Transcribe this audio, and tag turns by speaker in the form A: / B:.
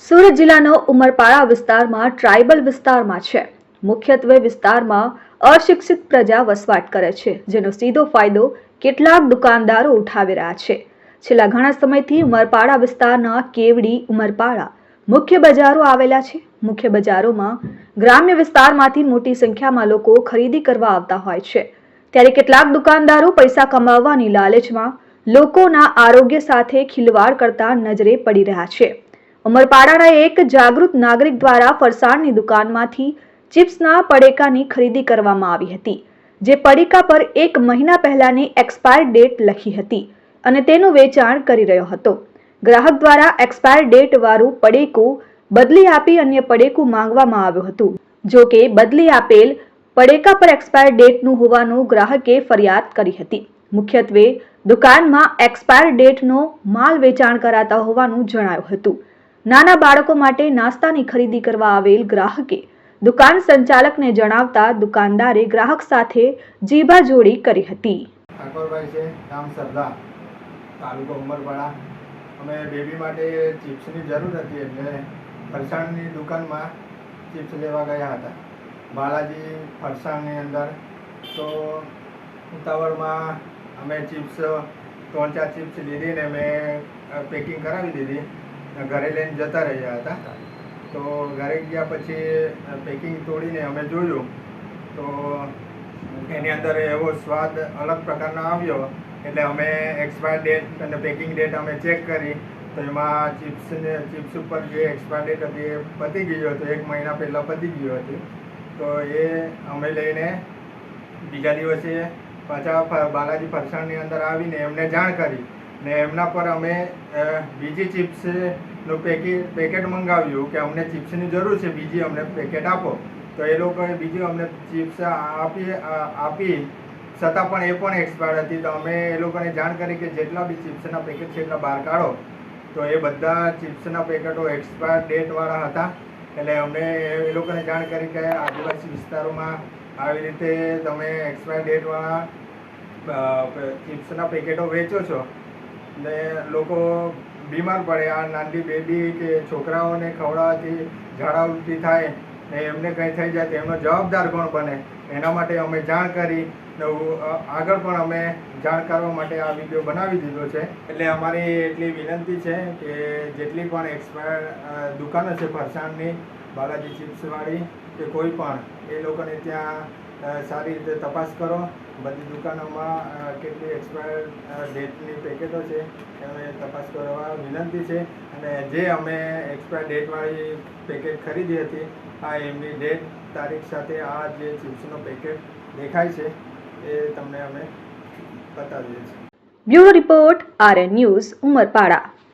A: સુરત જિલ્લાનો ઉમરપાડા વિસ્તારમાં ટ્રાઇબલ વિસ્તારમાં છે. મુખ્યત્વે વિસ્તારમાં અશિક્ષિત પ્રજા વસવાટ કરે છે, જેનો સીધો ફાયદો કેટલાક દુકાનદારો ઉઠાવી રહ્યા છે. છેલ્લા ઘણા સમયથી ઉમરપાડા વિસ્તારના કેવડી, ઉમરપાડા મુખ્ય બજારો આવેલા છે. મુખ્ય બજારોમાં ગ્રામ્ય વિસ્તારમાંથી મોટી સંખ્યામાં લોકો ખરીદી કરવા આવતા હોય છે. ત્યારે કેટલાક દુકાનદારો પૈસા કમાવવાની લાલચમાં લોકોના આરોગ્ય સાથે ખિલવાડ કરતા નજરે પડી રહ્યા છે. ઉમરપાડાના એક જાગૃત નાગરિક દ્વારા ફરસાણની દુકાનમાંથી ચિપ્સના પડીકાની ખરીદી કરવામાં આવી હતી, જે પડીકા પર 1 મહિના પહેલાની એક્સપાયર ડેટ લખી હતી અને તેનું વેચાણ કરી રહ્યો હતો. ગ્રાહક દ્વારા એક્સપાયર ડેટ વાળું પડીકું બદલી આપી અન્ય પડીકું માંગવામાં આવ્યું હતું. જો કે બદલી આપેલ પડીકા પર એક્સપાયર ડેટનું હોવાનું ગ્રાહકે ફરિયાદ કરી હતી. મુખ્યત્વે દુકાનમાં એક્સપાયર ડેટનો માલ વેચાણ કરાતા હોવાનું જણાયું હતું. નાના બાળકો માટે નાસ્તાની ખરીદી કરવા આવેલ ગ્રાહકે દુકાન સંચાલકને જણાવતા દુકાનદારે ગ્રાહક સાથે જીભાજોડી કરી હતી.
B: ઠાકોરભાઈ છે, નામ સરદાર, તાલુકો ઉમરપાડા. અમે બેબી માટે ચિપ્સની જરૂર હતી એટલે ફરસાણની દુકાનમાં ચિપ્સ લેવા ગયા હતા, બાલાજી ફરસાણની અંદર. તો ઉતાવળમાં અમે ચિપ્સ 3-4 ચિપ્સ લીધી ને મેં પેકિંગ કરાવી દીધી, ઘરે લઈને જતા રહ્યા હતા. તો ઘરે ગયા પછી પેકિંગ તોડીને અમે જોયું તો એની અંદર એવો સ્વાદ અલગ પ્રકારનો આવ્યો. એટલે અમે એક્સપાયર ડેટ અને પેકિંગ ડેટ અમે ચેક કરી તો એમાં ચિપ્સ ઉપર જે એક્સપાયર ડેટ હતી એ પતી ગયો હતો, 1 મહિના પહેલાં પતી ગયો હતી. તો એ અમે લઈને બીજા દિવસે પાછા બાલાજી ફરસાણની અંદર આવીને એમને જાણ કરી ને એમના પર અમે બીજી ચિપ્સનું પેકેટ મંગાવ્યું કે અમને ચિપ્સની જરૂર છે, બીજી અમને પેકેટ આપો. તો એ લોકોએ બીજી અમને ચિપ્સ આપી છતાં પણ એ પણ એક્સપાયર હતી. તો અમે એ લોકોને જાણ કરી કે જેટલા બી ચિપ્સના પેકેટ છે એટલા બહાર કાઢો. તો એ બધા ચિપ્સના પેકેટો એક્સપાયર ડેટવાળા હતા. એટલે અમને એ લોકોને જાણ કરી કે આદિવાસી વિસ્તારોમાં આવી રીતે તમે એક્સપાયર ડેટવાળા ચિપ્સના પેકેટો વેચો છો ને લોકો બીમાર પડે. આ નાની બેબી કે છોકરાઓને ખવડાવવાથી ઝાડા ઉલટી થાય ને એમને કંઈ થઈ જાય તો એમનો જવાબદાર કોણ બને? એના માટે અમે જાણ કરી ને આગળ પણ અમે જાણ કરવા માટે આ વિડીયો બનાવી દીધો છે. એટલે અમારી એટલી વિનંતી છે કે જેટલી પણ એક્સપાયર દુકાનો છે ફરસાણની, બાલાજી ચિપ્સવાળી કે કોઈ પણ, એ લોકોને ત્યાં સારી રીતે તપાસ કરો. બધી દુકાનોમાં કેટલી એક્સપાયર ડેટની પેકેટો છે એને તપાસ કરવા વિનંતી છે. અને જે અમે એક્સપાયર ડેટવાળી પેકેટ ખરીદી હતી, આ એમની ડેટ તારીખ સાથે આ જે ચિપ્સનો પેકેટ દેખાય છે એ તમને અમે બતાવીએ છીએ.
A: Bureau report, RN news, Umarpada.